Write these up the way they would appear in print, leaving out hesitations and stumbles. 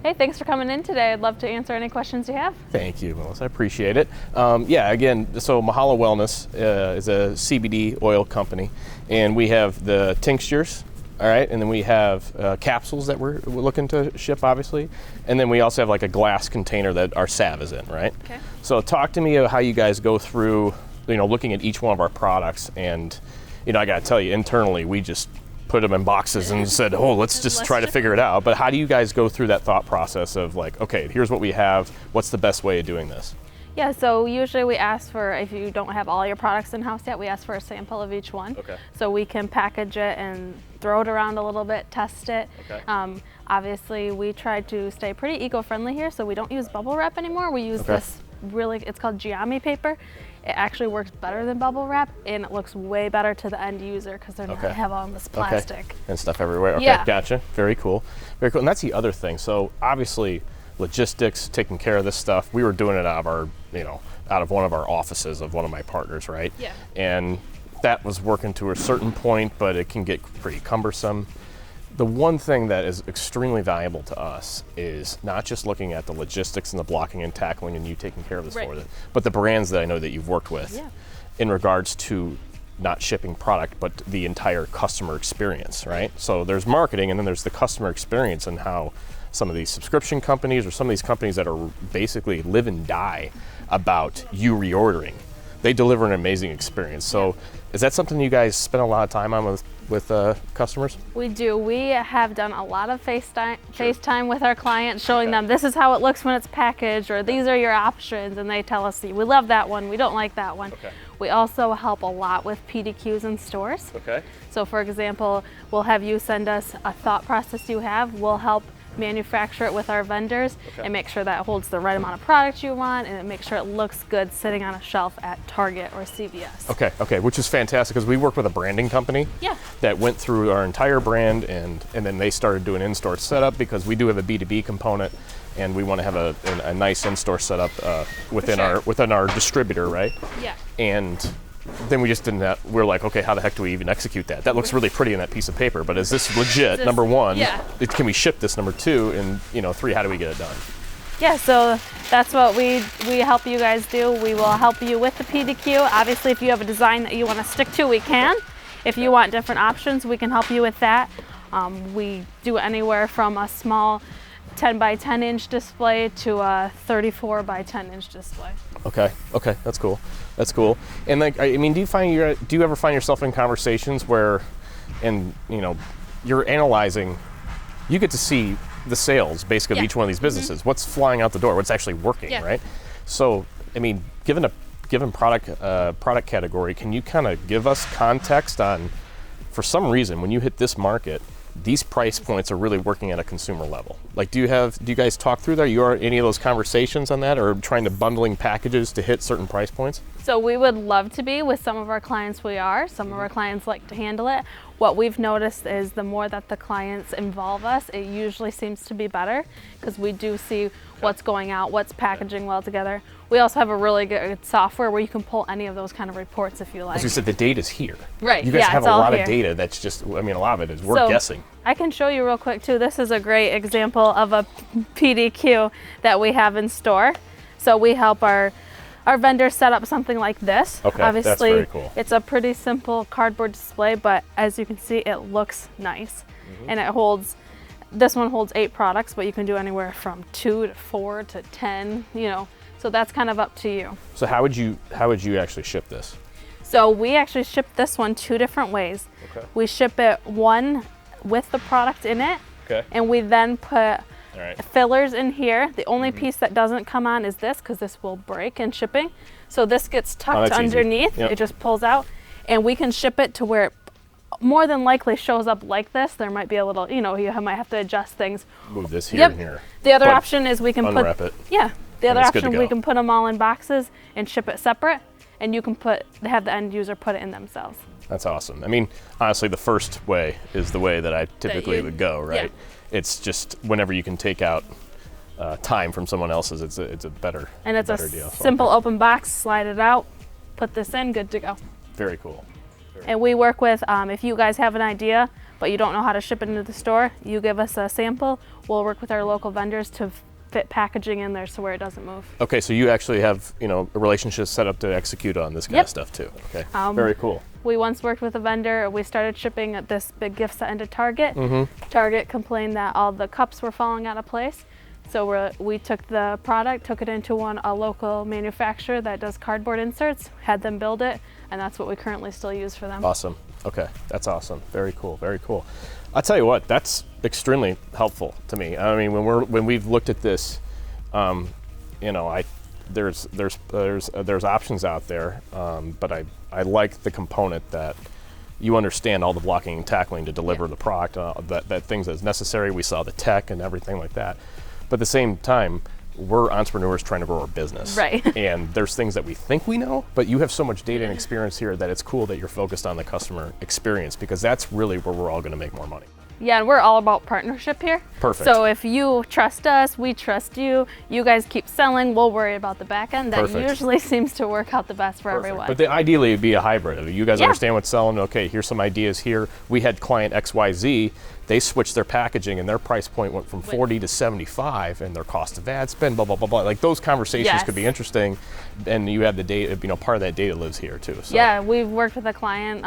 Hey, thanks for coming in today. I'd love to answer any questions you have. Thank you, Melissa. I appreciate it. Yeah, again, so Mahalo Wellness is a CBD oil company, and we have the tinctures, all right, and then we have capsules that we're looking to ship, obviously, and then we also have like a glass container that our salve is in, right? Okay. So talk to me about how you guys go through, looking at each one of our products, and, I got to tell you, internally, we just put them in boxes and said, let's just try to figure it out. But how do you guys go through that thought process of like, okay, here's what we have, what's the best way of doing this? Yeah, so usually we ask for, if you don't have all your products in-house yet, we ask for a sample of each one. Okay. So we can package it and throw it around a little bit, test it. Okay. Obviously, we try to stay pretty eco-friendly here, so we don't use bubble wrap anymore. We use this it's called Giami paper. It actually works better than bubble wrap, and it looks way better to the end user because they're not have all this plastic. And stuff everywhere. Okay, yeah. Gotcha. Very cool. Very cool. And that's the other thing. So obviously, logistics, taking care of this stuff. We were doing it out of our, out of one of our offices of one of my partners, right? Yeah. And that was working to a certain point, but it can get pretty cumbersome. The one thing that is extremely valuable to us is not just looking at the logistics and the blocking and tackling and you taking care of this for them, but the brands that I know that you've worked with in regards to not shipping product, but the entire customer experience, right? So there's marketing and then there's the customer experience and how some of these subscription companies or some of these companies that are basically live and die about you reordering. They deliver an amazing experience. So is that something you guys spend a lot of time on with customers? We do. We have done a lot of FaceTime with our clients, showing them this is how it looks when it's packaged, or these are your options, and they tell us, we love that one, we don't like that one. Okay. We also help a lot with PDQs in stores. Okay. So for example, we'll have you send us a thought process you have. We'll help manufacture it with our vendors and make sure that it holds the right amount of product you want, and it makes sure it looks good sitting on a shelf at Target or CVS. Okay, which is fantastic because we work with a branding company that went through our entire brand and then they started doing in-store setup because we do have a B2B component and we want to have a nice in-store setup within our distributor, right? Yeah. And then we just didn't we're like, okay, how the heck do we even execute that? That looks really pretty on that piece of paper, but is this legit, number one? Yeah. Can we ship this, number two? And, three, how do we get it done? Yeah, so that's what we help you guys do. We will help you with the PDQ. Obviously, if you have a design that you want to stick to, we can. If you want different options, we can help you with that. We do anywhere from a small 10 by 10 inch display to a 34 by 10 inch display. Okay, that's cool. And like, I mean, do you ever find yourself in conversations where, you're analyzing, you get to see the sales basically of each one of these businesses, what's flying out the door, what's actually working, right? So, I mean, given product category, can you kind of give us context on, for some reason, when you hit this market, these price points are really working at a consumer level? Like, do you guys talk through that? You are any of those conversations on that, or trying to bundling packages to hit certain price points? So we would love to be. With some of our clients we are. Some of our clients like to handle it. What we've noticed is the more that the clients involve us, it usually seems to be better because we do see what's going out, what's packaging well together. We also have a really good software where you can pull any of those kind of reports if you like. As you said, the data's here. Right. You guys have a lot of data that's just, a lot of it is we're guessing. I can show you real quick too. This is a great example of a PDQ that we have in store. So we help our vendors set up something like this. Okay, obviously, that's very cool. It's a pretty simple cardboard display, but as you can see, it looks nice. And this one holds 8 products, but you can do anywhere from 2 to 4 to 10, so that's kind of up to you. So how would you actually ship this? So we actually ship this one 2 different ways. Okay. We ship it one with the product in it, and we then put fillers in here. The only piece that doesn't come on is this, because this will break in shipping. So this gets tucked underneath. It just pulls out, and we can ship it to where it more than likely shows up like this. There might be a little, you might have to adjust things. Move this here and here. The other option is we can unwrap it. Yeah. The other option, we can put them all in boxes and ship it separate, and you can have the end user put it in themselves. That's awesome. I mean, honestly, the first way is the way that I typically would go, right? Yeah. It's just whenever you can take out time from someone else's, it's a better And it's better a deal. simple open box, slide it out, put this in, good to go. Very cool. And we work with, if you guys have an idea, but you don't know how to ship it into the store, you give us a sample. We'll work with our local vendors to fit packaging in there so where it doesn't move. Okay, so you actually have, you know, a relationship set up to execute on this kind of stuff too. Okay, very cool. We once worked with a vendor. We started shipping at this big gift set into Target. Target complained that all the cups were falling out of place. So we took the product, took it into a local manufacturer that does cardboard inserts, had them build it, and that's what we currently still use for them. Awesome. Okay, that's awesome. Very cool. Very cool. I'll tell you what, that's extremely helpful to me. I mean, when we've looked at this, you know, there's options out there, but I like the component that you understand all the blocking and tackling to deliver the product, that things that's necessary. We saw the tech and everything like that. But at the same time, we're entrepreneurs trying to grow our business. Right. And there's things that we think we know, but you have so much data and experience here that it's cool that you're focused on the customer experience, because that's really where we're all going to make more money. Yeah, and we're all about partnership here. Perfect. So if you trust us, we trust you, you guys keep selling, we'll worry about the back end. That usually seems to work out the best for everyone. But ideally it'd be a hybrid. You guys understand what's selling. Okay, here's some ideas here. We had client XYZ, they switched their packaging and their price point went from 40 to 75 and their cost of ad spend, blah, blah, blah, blah. Like those conversations could be interesting, and you have the data, you know, part of that data lives here too. So. Yeah, we've worked with a client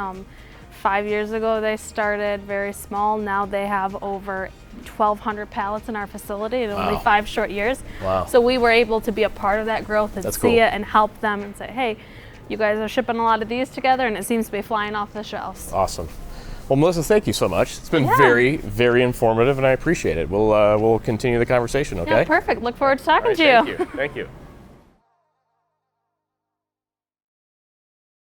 5 years ago. They started very small. Now they have over 1,200 pallets in our facility in only 5 short years. Wow. So we were able to be a part of that growth and see it and help them and say, hey, you guys are shipping a lot of these together and it seems to be flying off the shelves. Awesome. Well, Melissa, thank you so much. It's been very, very informative and I appreciate it. We'll continue the conversation, okay? Yeah, perfect. Look forward to talking to you. Thank you. Thank you.